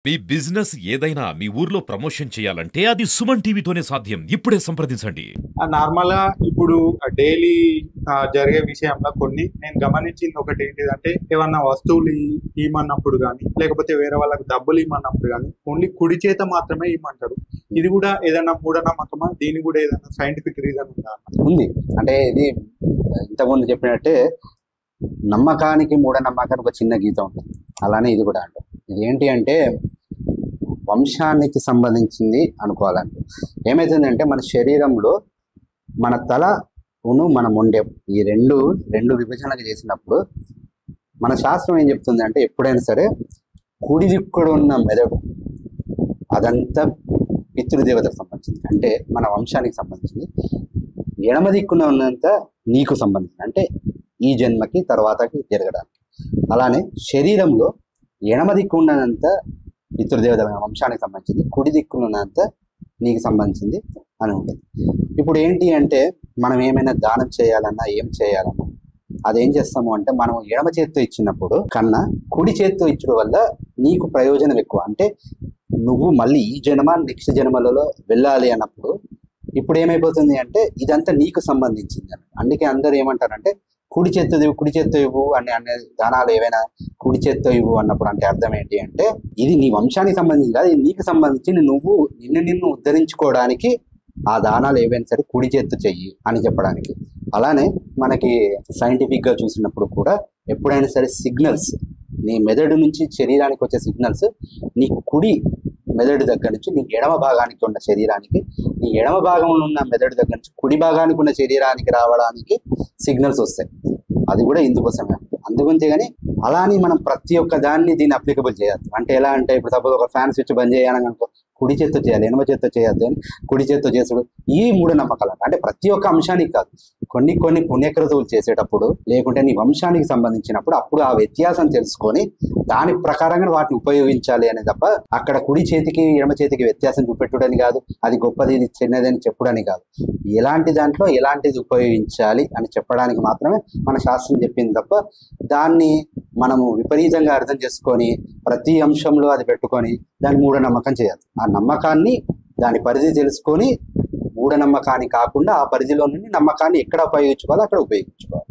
మీ business ఏదైనా మీ ఊర్లో promotion చేయాలంటే అది సుమన్ టీవీతోనే సాధ్యం. ఇప్పుడే సంప్రదించండి. నార్మల్ గా ఇప్పుడు డైలీ జరిగే విషయంలో కొన్ని నేను గమనించింది ఒకటి ఏంటిదంటే ఏమన్నా వస్తువులు ఇవ్వమన్నప్పుడు కానీ లేకపోతే వేరే వాళ్ళకి డబ్బులు ఇవ్వమన్నప్పుడు కానీ ఓన్లీ కుడి చేత మాత్రమే ఇవ్వమంటారు. ఇది కూడా ఏదైనా మూఢనమ్మకమా? దీని కూడా ఏదైనా సైంటిఫిక్ రీజన్ ఉందా? ఉంది. అంటే ఇది ఇంతకుముందు చెప్పినట్టే నమ్మకానికి మూఢనమ్మకానికి ఒక చిన్న గీత ఉంటుంది. అలానే ఇది కూడా అంటాం. ఇది ఏంటి అంటే వంశానికి సంబంధించింది అనుకోవాలంటే ఏమవుతుందంటే మన శరీరంలో మన తలను మన మొండెం ఈ రెండు విభజనలు చేసినప్పుడు మన శాస్త్రం ఏం చెప్తుంది అంటే ఎప్పుడైనా సరే కుడి దిక్కుడు ఉన్న మెదడు అదంతా పితృదేవతకు సంబంధించింది, అంటే మన వంశానికి సంబంధించింది. ఎడమ దిక్కున ఉన్నంత నీకు సంబంధించింది, అంటే ఈ జన్మకి తర్వాతకి జరగడానికి. అలానే శరీరంలో ఎడమ దిక్కు ఉన్నంత పితృదేవత వంశానికి సంబంధించింది, కుడి దిక్కున ఉన్నంత నీకు సంబంధించింది అని ఉంటుంది. ఇప్పుడు ఏంటి అంటే మనం ఏమైనా దానం చేయాలన్నా ఏం చేయాలన్నా అదేం చేస్తాము అంటే మనం ఎడమ చేత్తో ఇచ్చినప్పుడు కన్నా కుడి చేత్తో ఇచ్చడం వల్ల నీకు ప్రయోజనం ఎక్కువ. అంటే నువ్వు మళ్ళీ ఈ జన్మ నెక్స్ట్ జన్మలలో వెళ్ళాలి అన్నప్పుడు ఇప్పుడు ఏమైపోతుంది అంటే ఇదంతా నీకు సంబంధించింది అని. అందుకే అందరూ ఏమంటారంటే కుడి చేత్తో ఇవ్వు అనే దానాలు ఏవైనా కుడి చేత్తో ఇవ్వు అన్నప్పుడు అంటే అర్థం ఏంటి అంటే ఇది నీ వంశానికి సంబంధించి కాదు, ఇది నీకు సంబంధించి నువ్వు నిన్ను ఉద్ధరించుకోవడానికి ఆ దానాలు ఏవైనా సరే కుడి చేత్తు చెయ్యి అని చెప్పడానికి. అలానే మనకి సైంటిఫిక్ గా చూసినప్పుడు కూడా ఎప్పుడైనా సరే సిగ్నల్స్ నీ మెదడు నుంచి శరీరానికి వచ్చే సిగ్నల్స్ నీ కుడి మెదడు దగ్గర నుంచి నీ ఎడమ భాగానికి ఉన్న శరీరానికి, నీ ఎడమ భాగంలో ఉన్న మెదడు దగ్గర నుంచి కుడి భాగానికి ఉన్న శరీరానికి రావడానికి సిగ్నల్స్ వస్తాయి. అది కూడా ఇందుకోసమే. అందుగుంటే కానీ అలా అని మనం ప్రతి ఒక్క దాన్ని దీన్ని అప్లికబుల్ చేయొద్దు. అంటే ఎలా అంటే ఇప్పుడు సపోజ్ ఒక ఫ్యాన్ స్విచ్ బంద్ చేయాలని అనుకో కుడి చేత్తో చేయాలి, ఎడమ చేత్తో చేయొద్దు అని కుడి చేత్తో చేసుడు ఈ మూఢనమ్మకాలు. అంటే ప్రతి ఒక్క అంశానికి కాదు, కొన్ని పుణ్యక్రతువులు చేసేటప్పుడు లేకుంటే నీ వంశానికి సంబంధించినప్పుడు అప్పుడు ఆ వ్యత్యాసం తెలుసుకొని దాని ప్రకారంగా వాటిని ఉపయోగించాలి అని తప్ప అక్కడ కుడి చేతికి ఎడమ చేతికి వ్యత్యాసం చూపెట్టుడని కాదు, అది గొప్పది ఇది చిన్నది అని చెప్పుడని కాదు. ఎలాంటి దాంట్లో ఎలాంటిది ఉపయోగించాలి అని చెప్పడానికి మాత్రమే మన శాస్త్రం చెప్పింది తప్ప దాన్ని మనము విపరీతంగా అర్థం చేసుకొని ప్రతి అంశంలో అది పెట్టుకొని దాన్ని మూఢనమ్మకం చేయాలి. ఆ నమ్మకాన్ని దాని పరిధి తెలుసుకొని మూఢనమ్మకాన్ని కాకుండా ఆ పరిధిలో నుండి నమ్మకాన్ని ఎక్కడ ఉపయోగించుకోవాలో అక్కడ ఉపయోగించుకోవాలి.